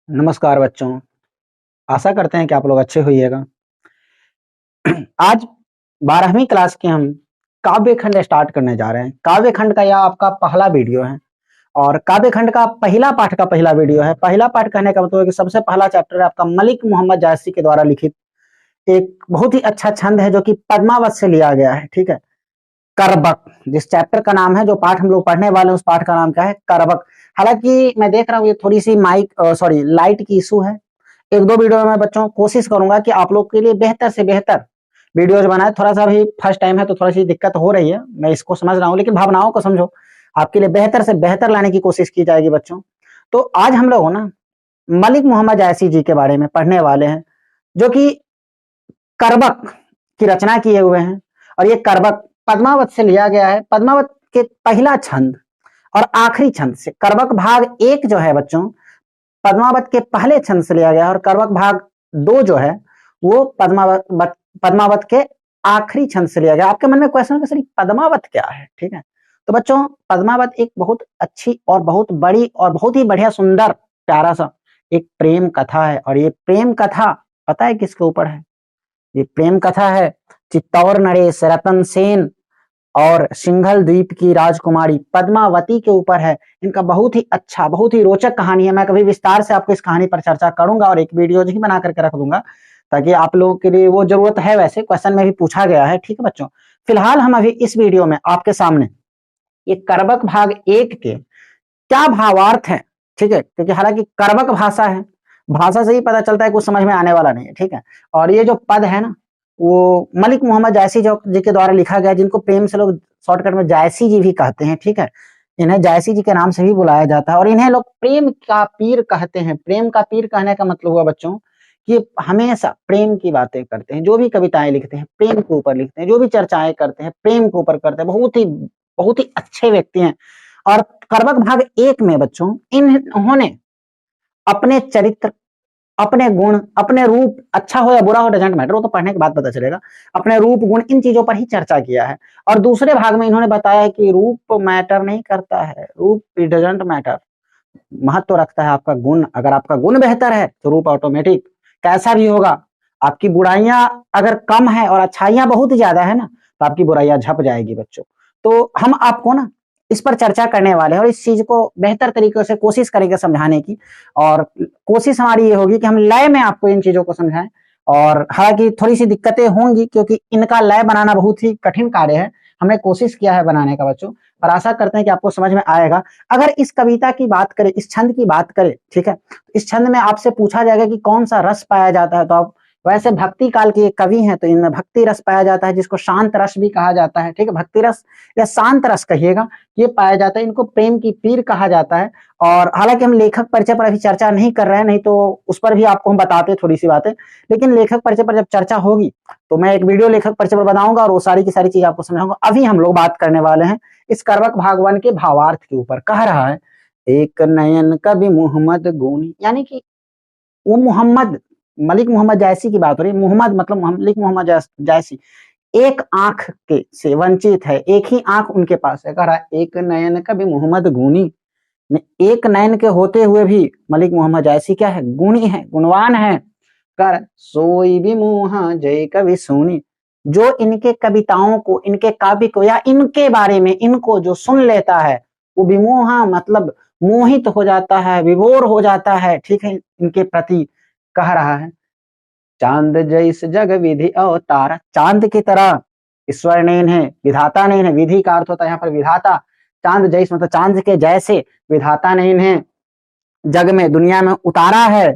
नमस्कार बच्चों, आशा करते हैं कि आप लोग अच्छे होइएगा। आज 12वीं क्लास के हम काव्य खंड स्टार्ट करने जा रहे हैं। काव्य खंड का यह आपका पहला वीडियो है और काव्य खंड का पहला पाठ का पहला वीडियो है। पहला पाठ कहने का मतलब है कि सबसे पहला चैप्टर है आपका मलिक मोहम्मद जायसी के द्वारा लिखित एक बहुत ही अच्छा छंद है जो कि पद्मावत से लिया गया है। ठीक है, करबक जिस चैप्टर का नाम है, जो पाठ हम लोग पढ़ने वाले हैं उस पाठ का नाम क्या है? करबक। हालांकि मैं देख रहा हूँ ये थोड़ी सी लाइट की इशू है। एक दो वीडियो में बच्चों कोशिश करूंगा कि आप लोग के लिए बेहतर से बेहतर वीडियोज बनाए। थोड़ा सा भी फर्स्ट टाइम है तो थोड़ी सी दिक्कत हो रही है, मैं इसको समझ रहा हूँ, लेकिन भावनाओं को समझो। आपके लिए बेहतर से बेहतर लाने की कोशिश की जाएगी बच्चों। तो आज हम लोग ना मलिक मोहम्मद जायसी जी के बारे में पढ़ने वाले हैं, जो कि करबक की रचना किए हुए हैं। और ये करबक पद्मावत से लिया गया है। पद्मावत के पहला छंद और आखिरी छंद से करबक भाग एक जो है बच्चों, पद्मावत के पहले छंद से लिया गया और करबक भाग दो जो है वो पद्मावत के आखिरी छंद से लिया गया। आपके मन में क्वेश्चन है कि सर पद्मावत क्या है? ठीक है, तो बच्चों पद्मावत एक बहुत अच्छी और बहुत बड़ी और बहुत ही बढ़िया सुंदर प्यारा सा एक प्रेम कथा है। और ये प्रेम कथा पता है किसके ऊपर है? ये प्रेम कथा है चित्तौड़ नरेश रतन सेन और सिंघल द्वीप की राजकुमारी पद्मावती के ऊपर है। इनका बहुत ही अच्छा बहुत ही रोचक कहानी है। मैं कभी विस्तार से आपको इस कहानी पर चर्चा करूंगा और एक वीडियो ही बना करके रख दूंगा, ताकि आप लोगों के लिए वो जरूरत है। वैसे क्वेश्चन में भी पूछा गया है। ठीक है बच्चों, फिलहाल हम अभी इस वीडियो में आपके सामने ये करबक भाग एक के क्या भावार्थ है। ठीक है, क्योंकि हालांकि करबक भाषा है, भाषा से ही पता चलता है कुछ समझ में आने वाला नहीं है। ठीक है, और ये जो पद है ना वो मलिक मोहम्मद जायसी जी के द्वारा लिखा गया, जिनको प्रेम से लोग शॉर्टकट में जायसी जी भी कहते हैं। ठीक है, इन्हें जायसी जी के नाम से भी बुलाया जाता है और इन्हें लोग प्रेम का पीर कहते हैं। प्रेम का पीर कहने का मतलब हुआ बच्चों कि हमेशा प्रेम की बातें करते हैं। जो भी कविताएं लिखते हैं प्रेम के ऊपर लिखते हैं, जो भी चर्चाएं करते हैं प्रेम के ऊपर करते हैं। बहुत ही अच्छे व्यक्ति हैं। और करबक भाग एक में बच्चों इन्होंने अपने चरित्र, अपने गुण, अपने रूप, अच्छा हो या बुरा हो डजेंट मैटर, वो तो पढ़ने के बाद पता चलेगा, अपने रूप गुण इन चीजों पर ही चर्चा किया है। और दूसरे भाग में इन्होंने बताया है कि रूप मैटर नहीं करता है, रूप इट डजेंट मैटर, महत्व तो रखता है आपका गुण। अगर आपका गुण बेहतर है तो रूप ऑटोमेटिक कैसा भी होगा। आपकी बुराइयां अगर कम है और अच्छाइयां बहुत ज्यादा है ना, तो आपकी बुराइयां झप जाएगी बच्चों। तो हम आपको ना इस पर चर्चा करने वाले हैं और इस चीज को बेहतर तरीके से कोशिश करेंगे समझाने की। और कोशिश हमारी ये होगी कि हम लय में आपको इन चीजों को समझाएं। और हालांकि थोड़ी सी दिक्कतें होंगी क्योंकि इनका लय बनाना बहुत ही कठिन कार्य है। हमने कोशिश किया है बनाने का बच्चों, और आशा करते हैं कि आपको समझ में आएगा। अगर इस कविता की बात करें, इस छंद की बात करें, ठीक है, इस छंद में आपसे पूछा जाएगा कि कौन सा रस पाया जाता है, तो आप वैसे भक्ति काल के कवि हैं तो इनमें भक्ति रस पाया जाता है, जिसको शांत रस भी कहा जाता है। ठीक है, भक्ति रस या शांत रस कहिएगा, ये पाया जाता है। इनको प्रेम की पीर कहा जाता है। और हालांकि हम लेखक परिचय पर अभी चर्चा नहीं कर रहे हैं, नहीं तो उस पर भी आपको हम बताते थोड़ी सी बातें, लेकिन लेखक परिचय पर जब चर्चा होगी तो मैं एक वीडियो लेखक परिचय पर बनाऊंगा और वो सारी की सारी चीज आपको समझाऊंगा। अभी हम लोग बात करने वाले हैं इस करबक भागवन के भावार्थ के ऊपर। कह रहा है एक नयन कवि मोहम्मद गुनी, यानी कि वो मोहम्मद, मलिक मोहम्मद जायसी की बात हो रही है। मोहम्मद मतलब मलिक मोहम्मद जायसी एक आंख के से वंचित है, एक ही आंख उनके पास है। कह रहा है एक नयन कवि मोहम्मद गुनी, एक नयन के होते हुए भी मलिक मोहम्मद जायसी क्या है? गुणी है, गुणवान है। कर सोई भी मुहा जय कवि सुनी, जो इनके कविताओं को, इनके काव्य को या इनके बारे में इनको जो सुन लेता है वो विमोहा मतलब मोहित हो जाता है, विभोर हो जाता है। ठीक है, इनके प्रति कह रहा है चांद जैस जग विधि अवतार, चांद की तरह ईश्वर ने इन्हें, विधाता ने इन्हें, विधि का अर्थ होता है यहाँ पर विधाता, चांद जैस मतलब चांद के जैसे विधाता ने इन्हें जग में, दुनिया में उतारा है।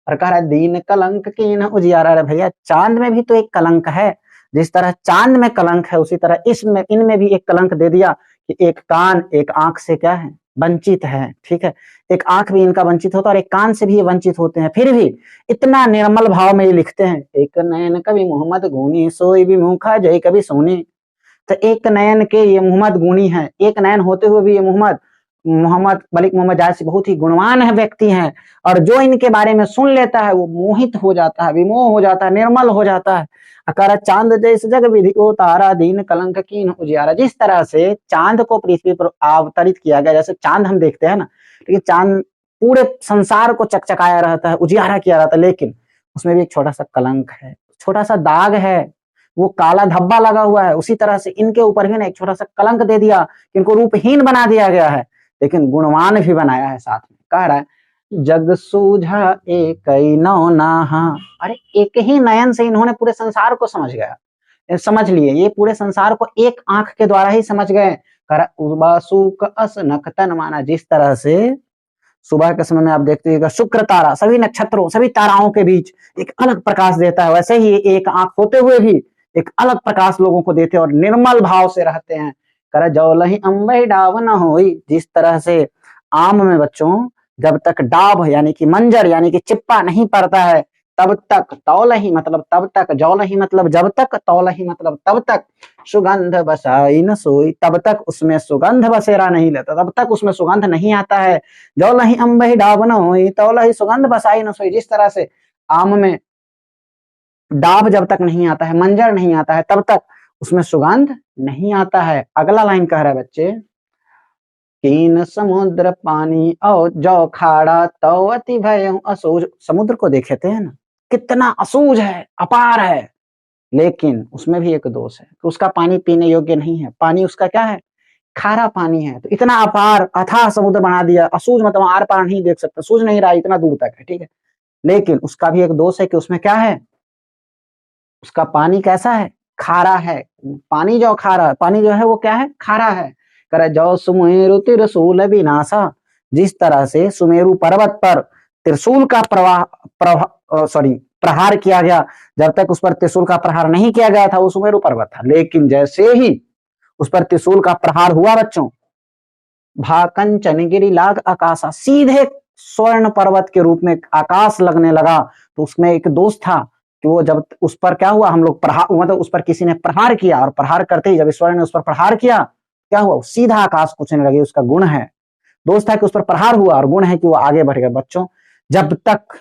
और कह रहा है दीन कलंक की न उजियारा। रे भैया, चांद में भी तो एक कलंक है। जिस तरह चांद में कलंक है उसी तरह इसमें, इनमें भी एक कलंक दे दिया कि एक कान एक आंख से क्या है? वंचित है। ठीक है, एक आंख भी इनका वंचित होता है और एक कान से भी ये वंचित होते हैं, फिर भी इतना निर्मल भाव में ये लिखते हैं एक नयन कवि मोहम्मद गुनी, सोई भी मुखा जय कवि सोनी। तो एक नयन के ये मोहम्मद गुणी है, एक नयन होते हुए भी ये मोहम्मद मलिक मोहम्मद जायसी बहुत ही गुणवान है व्यक्ति हैं। और जो इनके बारे में सुन लेता है वो मोहित हो जाता है, विमोह हो जाता है, निर्मल हो जाता है। अकार चांद जैसे जग विधि को तारा दीन कलंक कीन उजियारा। जिस तरह से चांद को पृथ्वी पर अवतरित किया गया, जैसे चांद हम देखते हैं ना, लेकिन चांद पूरे संसार को चकचकाया रहता है, उजियारा किया रहता है, लेकिन उसमें भी एक छोटा सा कलंक है, छोटा सा दाग है, वो काला धब्बा लगा हुआ है। उसी तरह से इनके ऊपर भी ना एक छोटा सा कलंक दे दिया, इनको रूपहीन बना दिया गया है, लेकिन गुणवान भी बनाया है। साथ में कह रहा है जग सूझा एक नौ नाहा। अरे एक ही नयन से इन्होंने पूरे संसार को समझ लिए, ये पूरे संसार को एक आंख के द्वारा ही समझ गए। अस नखतन माना, जिस तरह से सुबह के समय में आप देखते हैं शुक्र तारा सभी नक्षत्रों सभी ताराओं के बीच एक अलग प्रकाश देता है, वैसे ही एक आंख होते हुए भी एक अलग प्रकाश लोगों को देते हैं और निर्मल भाव से रहते हैं। कर जौलहि अम्बहि डाव न होई, जिस तरह से आम में बच्चों जब तक डाब यानी कि मंजर यानी कि चिप्पा नहीं पड़ता है तब तक, तौलहि मतलब तब तक, जौलहि मतलब जब तक, तौलहि मतलब तब तक, सुगंध बसाई न सोई, तब तक उसमें सुगंध बसेरा नहीं लेता, तब तक उसमें सुगंध नहीं आता है। जौलहि अम्बहि डाब न होई तौलहि सुगंध बसाई न सोई, जिस तरह से आम में डाब जब तक नहीं आता है, मंजर नहीं आता है, तब तक उसमें सुगंध नहीं आता है। अगला लाइन कह रहा है बच्चे, तीन समुद्र पानी औ जौ खाड़ा तौ अति भय असोज। समुद्र को देखे थे ना, कितना असूझ है, अपार है, लेकिन उसमें भी एक दोष है कि उसका पानी पीने योग्य नहीं है। पानी उसका क्या है, खारा पानी है। तो इतना अपार अथाह समुद्र बना दिया, असूझ मतलब आर पार नहीं देख सकते, सूझ नहीं रहा, इतना दूर तक है, ठीक है। लेकिन उसका भी एक दोष है कि उसमें क्या है, उसका पानी कैसा है, खारा है। पानी जो खारा, पानी जो है वो क्या है, खारा है। करे जो सुमेरु त्रिशूल विनाशा, जिस तरह से सुमेरु पर्वत पर त्रिशूल का प्रहार किया गया, जब तक उस पर त्रिशूल का प्रहार नहीं किया गया था वो सुमेरु पर्वत था, लेकिन जैसे ही उस पर त्रिशूल का प्रहार हुआ बच्चों, भाकंचन गिरी लाग आकाशा, सीधे स्वर्ण पर्वत के रूप में आकाश लगने लगा। तो उसमें एक दोष था कि वो जब उस पर क्या हुआ, हम लोग प्रहार मतलब उस पर किसी ने प्रहार किया और प्रहार करते ही जब ईश्वर ने उस पर प्रहार किया क्या हुआ, सीधा आकाश कुचलने लगे। उसका गुण है, दोष था कि उस पर प्रहार हुआ और गुण है कि वो आगे बढ़ गया। बच्चों जब तक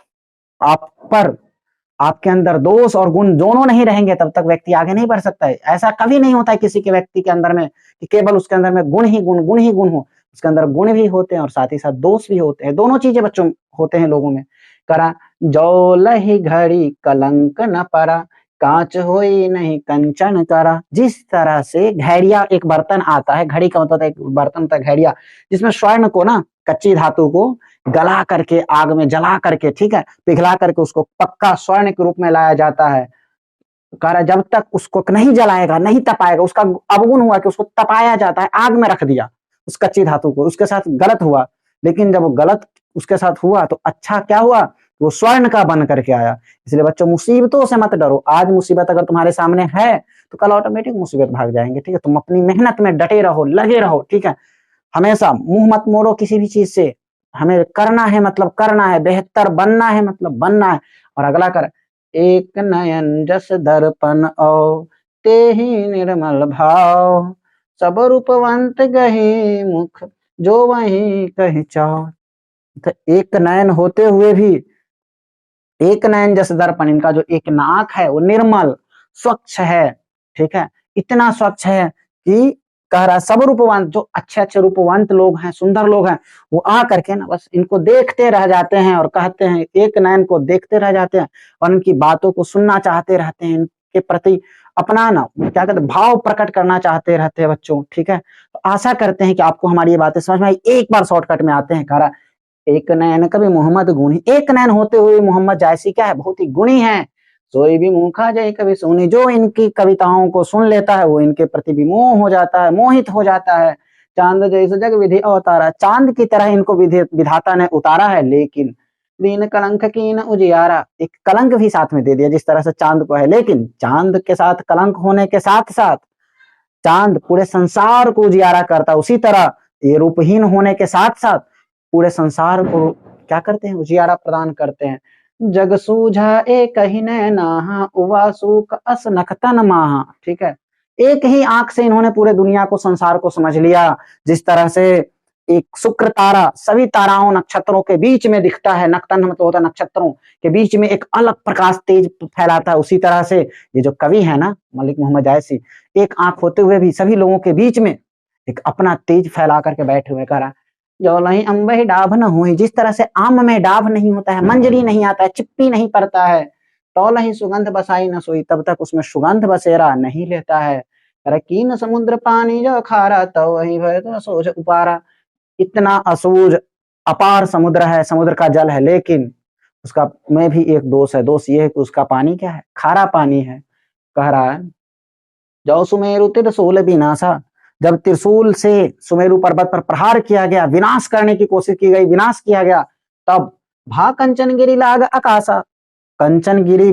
आप पर आपके अंदर दोष और गुण दोनों नहीं रहेंगे तब तक व्यक्ति आगे नहीं बढ़ सकता है। ऐसा कभी नहीं होता है किसी के व्यक्ति के अंदर में कि केवल उसके अंदर में गुण ही गुण हो, उसके अंदर गुण भी होते हैं और साथ ही साथ दोष भी होते हैं, दोनों चीजें बच्चों होते हैं लोगों में। करा जौलहि घड़ी कलंक न परा, कांच होई नहीं कंचन करा। जिस तरह से घड़िया एक बर्तन आता है, घड़ी का मतलब एक बर्तन होता है घड़िया, जिसमें स्वर्ण को ना, कच्ची धातु को गला करके आग में जला करके, ठीक है, पिघला करके उसको पक्का स्वर्ण के रूप में लाया जाता है। कह रहा जब तक उसको नहीं जलाएगा नहीं तपाएगा, उसका अवगुण हुआ कि उसको तपाया जाता है, आग में रख दिया उस कच्ची धातु को, उसके साथ गलत हुआ। लेकिन जब गलत उसके साथ हुआ तो अच्छा क्या हुआ, वो स्वर्ण का बन करके आया। इसलिए बच्चों मुसीबतों से मत डरो, आज मुसीबत अगर तुम्हारे सामने है तो कल ऑटोमेटिक मुसीबत भाग जाएंगे, ठीक है। तुम अपनी मेहनत में डटे रहो, लगे रहो, ठीक है। हमेशा मुंह मत मोड़ो किसी भी चीज से, हमें करना है मतलब करना है, बेहतर बनना है मतलब बनना है। और अगला कर, एक नयन जस दर्पण औ ते ही निर्मल भाव, सब रूपवंत गही मुख जो वही कही चाओ। तो एक नयन होते हुए भी, एक नयन जस दर्पण, इनका जो एक नाक है वो निर्मल स्वच्छ है, ठीक है, इतना स्वच्छ है कि कह रहा सब रूपवंत, जो अच्छे अच्छे रूपवंत लोग हैं, सुंदर लोग हैं, वो आ करके ना बस इनको देखते रह जाते हैं और कहते हैं, एक नयन को देखते रह जाते हैं और इनकी बातों को सुनना चाहते रहते हैं, इनके प्रति अपना ना क्या कहते हैं भाव प्रकट करना चाहते रहते हैं बच्चों, ठीक है। तो आशा करते हैं कि आपको हमारी ये बातें समझ में आई। एक बार शॉर्टकट में आते हैं, कह रहा एक नयन कभी मोहम्मद गुणी, एक नयन होते हुए मोहम्मद जैसी क्या है, बहुत ही गुणी है। सोई भी मुखा जय कभी सुनी, जो इनकी कविताओं को सुन लेता है वो इनके प्रति विमोह हो जाता है, मोहित हो जाता है। चांद जैसे जग विधि अवतारा, चांद की तरह इनको विधाता ने उतारा है। लेकिन दीन कलंक की न उजियारा, एक कलंक भी साथ में दे दिया जिस तरह से चांद को है, लेकिन चांद के साथ कलंक होने के साथ साथ चांद पूरे संसार को उजियारा करता, उसी तरह ये रूपहीन होने के साथ साथ पूरे संसार को क्या करते हैं, उजियारा प्रदान करते हैं। जग सूझा एक ही नैना उवासुक अस नखतन माहा, ठीक है, एक ही आंख से इन्होंने पूरे दुनिया को संसार को समझ लिया। जिस तरह से एक शुक्र तारा सभी ताराओं नक्षत्रों के बीच में दिखता है, नक्तन मतलब होता है नक्षत्रों के बीच में एक अलग प्रकाश तेज फैलाता है, उसी तरह से ये जो कवि है ना मलिक मोहम्मद जायसी, एक आंख होते हुए भी सभी लोगों के बीच में एक अपना तेज फैला करके बैठे हुए, कह रहा जो लही अम्बहि डाभ न हुई, जिस तरह से आम में डाभ नहीं होता है, मंजरी नहीं आता है, चिप्पी नहीं पड़ता है, तो लही सुगंध बसाई न सोई, तब तक उसमें सुगंध बसेरा नहीं लेता है। कीन समुद्र पानी जो खारा, तो वही भय तो सोच उपारा। इतना असूझ अपार समुद्र है, समुद्र का जल है, लेकिन उसका में भी एक दोष है। दोष ये है कि उसका पानी क्या है, खारा पानी है। कह रहा है जो सुमेरु त्रिशूल विनाशा, जब त्रिशूल से सुमेरु पर्वत पर प्रहार किया गया, विनाश करने की कोशिश की गई, विनाश किया गया, तब भा कंचनगिरी लाग आकाशा, कंचनगिरी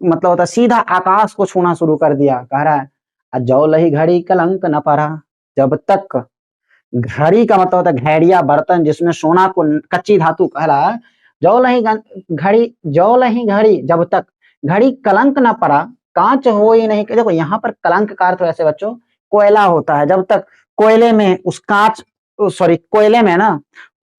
मतलब होता सीधा आकाश को छूना शुरू कर दिया। कह रहा है जो लही घड़ी कलंक न पड़ा, जब तक घड़ी का मतलब होता है घड़िया बर्तन जिसमें सोना को कच्ची धातु कह रहा है, जो लही घड़ी जब तक घड़ी कलंक न पड़ा, कांच हो ही नहीं। देखो यहाँ पर कलंक का अर्थ वैसे बच्चों कोयला होता है। जब तक कोयले में उस कांच सॉरी कोयले में ना,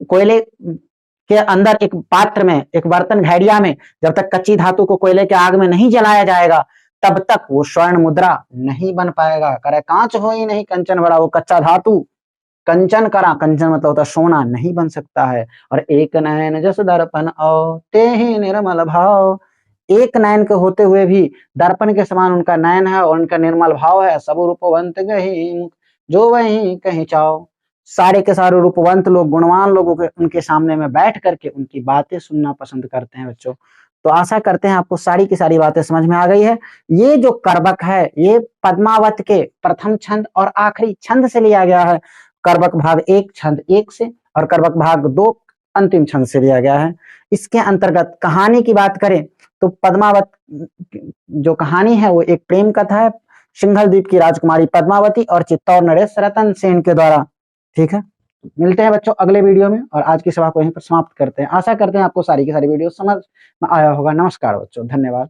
कोयले के अंदर एक पात्र में, एक बर्तन घड़िया में जब तक कच्ची धातु को कोयले के आग में नहीं जलाया जाएगा, तब तक वो स्वर्ण मुद्रा नहीं बन पाएगा। करे कांच हो ही नहीं कंचन बड़ा, वो कच्चा धातु कंचन करा, कंचन मतलब होता सोना नहीं बन सकता है। और एक नयन जस दर्पण औ ते ही निर्मल भाव, एक नयन के होते हुए भी दर्पण के समान उनका नयन है और उनका निर्मल भाव है। सब रूपवंत गही जो वही कहीं चाओ, सारे के सारे रूपवंत लोग, गुणवान लोगों के उनके सामने में बैठ करके उनकी बातें सुनना पसंद करते हैं बच्चों। तो आशा करते हैं आपको सारी की सारी बातें समझ में आ गई है। ये जो करबक है ये पद्मावत के प्रथम छंद और आखिरी छंद से लिया गया है। करबक भाग 1 छंद 1 से और करबक भाग 2 अंतिम छंद से लिया गया है। इसके अंतर्गत कहानी की बात करें तो पद्मावत जो कहानी है वो एक प्रेम कथा है, सिंघल द्वीप की राजकुमारी पद्मावती और चित्तौड़ नरेश रतन सेन के द्वारा। ठीक है, मिलते हैं बच्चों अगले वीडियो में और आज की सभा को यहीं पर समाप्त करते हैं। आशा करते हैं आपको सारी की सारी वीडियो समझ में आया होगा। नमस्कार बच्चों, धन्यवाद।